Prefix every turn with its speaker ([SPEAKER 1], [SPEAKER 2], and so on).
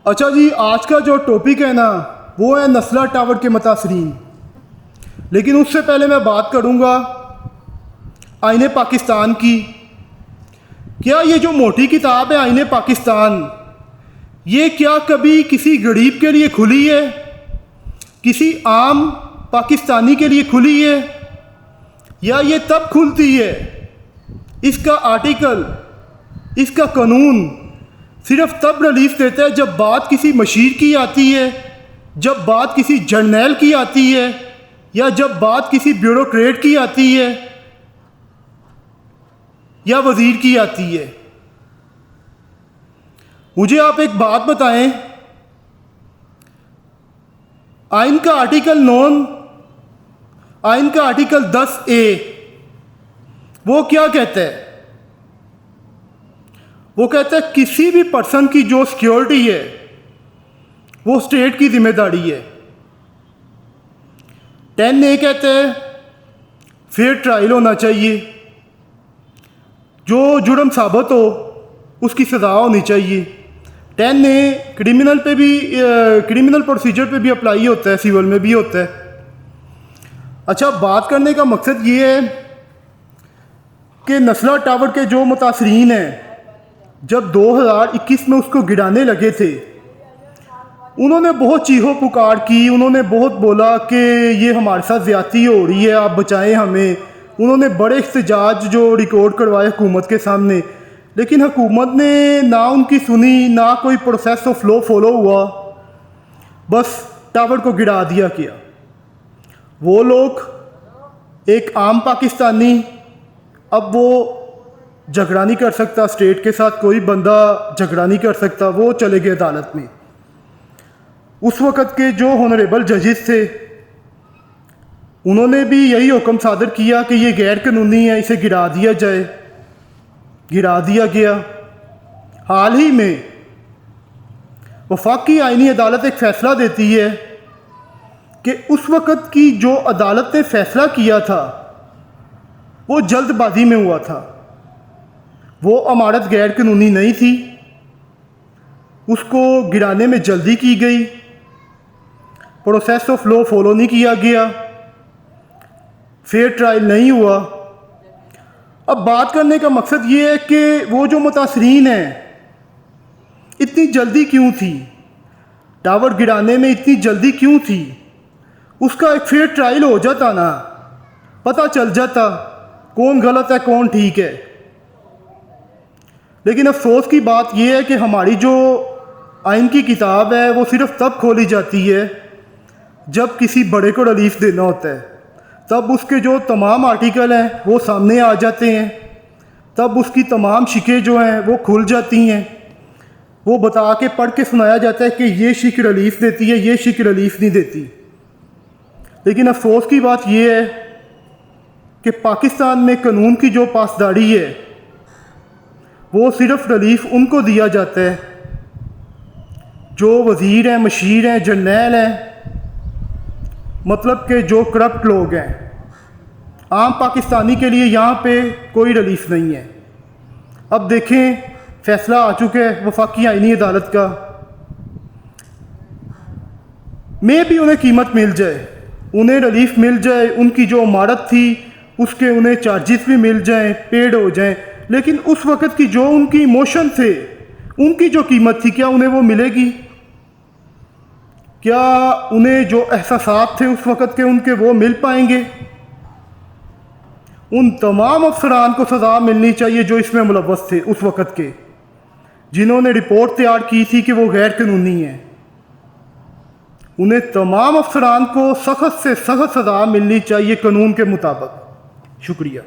[SPEAKER 1] अच्छा जी, आज का जो टॉपिक है ना वो है नस्ला टावर के मुतासरीन। लेकिन उससे पहले मैं बात करूँगा आईने पाकिस्तान की। क्या ये जो मोटी किताब है आईने पाकिस्तान, ये क्या कभी किसी गरीब के लिए खुली है, किसी आम पाकिस्तानी के लिए खुली है, या ये तब खुलती है, इसका आर्टिकल, इसका कानून सिर्फ तब रिलीफ देता है जब बात किसी मशीर की आती है, जब बात किसी जर्नैल की आती है, या जब बात किसी ब्यूरोक्रेट की आती है या वजीर की आती है। मुझे आप एक बात बताएं, आइन का आर्टिकल 9, आइन का आर्टिकल 10A वो क्या कहता है? वो कहता है किसी भी पर्सन की जो सिक्योरिटी है वो स्टेट की जिम्मेदारी है। 10A कहता है फेयर ट्रायल होना चाहिए, जो जुर्म साबित हो उसकी सज़ा होनी चाहिए। 10A क्रिमिनल पे भी, क्रिमिनल प्रोसीजर पे भी अप्लाई होता है, सिविल में भी होता है। अच्छा, बात करने का मकसद ये है कि नस्ला टावर के जो मुतासरीन हैं, जब 2021 में उसको गिराने लगे थे, उन्होंने बहुत चीखो पुकार की, उन्होंने बहुत बोला कि ये हमारे साथ ज़्यादती हो रही है, आप बचाएं हमें। उन्होंने बड़े एहतजाज जो रिकॉर्ड करवाए हुकूमत के सामने, लेकिन हुकूमत ने ना उनकी सुनी, ना कोई प्रोसेस ऑफ लॉ फॉलो हुआ, बस टावर को गिरा दिया गया। वो लोग, एक आम पाकिस्तानी, अब वो झगड़ा नहीं कर सकता स्टेट के साथ, कोई बंदा झगड़ा नहीं कर सकता, वो चले गए अदालत में। उस वक़्त के जो ऑनरेबल जजेस थे उन्होंने भी यही हुक्म सादर किया कि ये गैर कानूनी है, इसे गिरा दिया जाए। गिरा दिया गया। हाल ही में वफाकी आईनी अदालत एक फ़ैसला देती है कि उस वक़्त की जो अदालत ने फ़ैसला किया था वो जल्दबाजी में हुआ था, वो इमारत गैर कानूनी नहीं थी, उसको गिराने में जल्दी की गई, प्रोसेस ऑफ लॉ फॉलो नहीं किया गया, फेयर ट्रायल नहीं हुआ। अब बात करने का मकसद ये है कि वो जो मुतासरीन हैं, इतनी जल्दी क्यों थी, टावर गिराने में इतनी जल्दी क्यों थी? उसका एक फेयर ट्रायल हो जाता ना, पता चल जाता कौन गलत है कौन ठीक है। लेकिन अफसोस की बात यह है कि हमारी जो आइन की किताब है वो सिर्फ तब खोली जाती है जब किसी बड़े को रिलीफ देना होता है, तब उसके जो तमाम आर्टिकल हैं वो सामने आ जाते हैं, तब उसकी तमाम शिकें जो हैं वो खुल जाती हैं, वो बता के पढ़ के सुनाया जाता है कि ये शिक रिलीफ देती है, ये शिक रिलीफ नहीं देती। लेकिन अफसोस की बात यह है कि पाकिस्तान में कानून की जो पासदारी है वो सिर्फ रिलीफ उनको दिया जाता है जो वज़ीर हैं, मशीर हैं, जर्नैल हैं, मतलब कि जो करप्ट लोग हैं। आम पाकिस्तानी के लिए यहाँ पे कोई रिलीफ नहीं है। अब देखें, फ़ैसला आ चुका है वफाकी आईनी अदालत का, में भी उन्हें कीमत मिल जाए, उन्हें रिलीफ मिल जाए, उनकी जो इमारत थी उसके उन्हें चार्जेस भी मिल जाएं, पेड हो जाएं, लेकिन उस वक़्त की जो उनकी इमोशन थे, उनकी जो कीमत थी, क्या उन्हें वो मिलेगी? क्या उन्हें जो एहसासात थे उस वक़्त के उनके वो मिल पाएंगे? उन तमाम अफसरान को सज़ा मिलनी चाहिए जो इसमें मुलव्वस थे उस वक़्त के, जिन्होंने रिपोर्ट तैयार की थी कि वो गैर कानूनी है। उन्हें तमाम अफसरान को सख्त से सख्त सज़ा मिलनी चाहिए कानून के मुताबिक। शुक्रिया।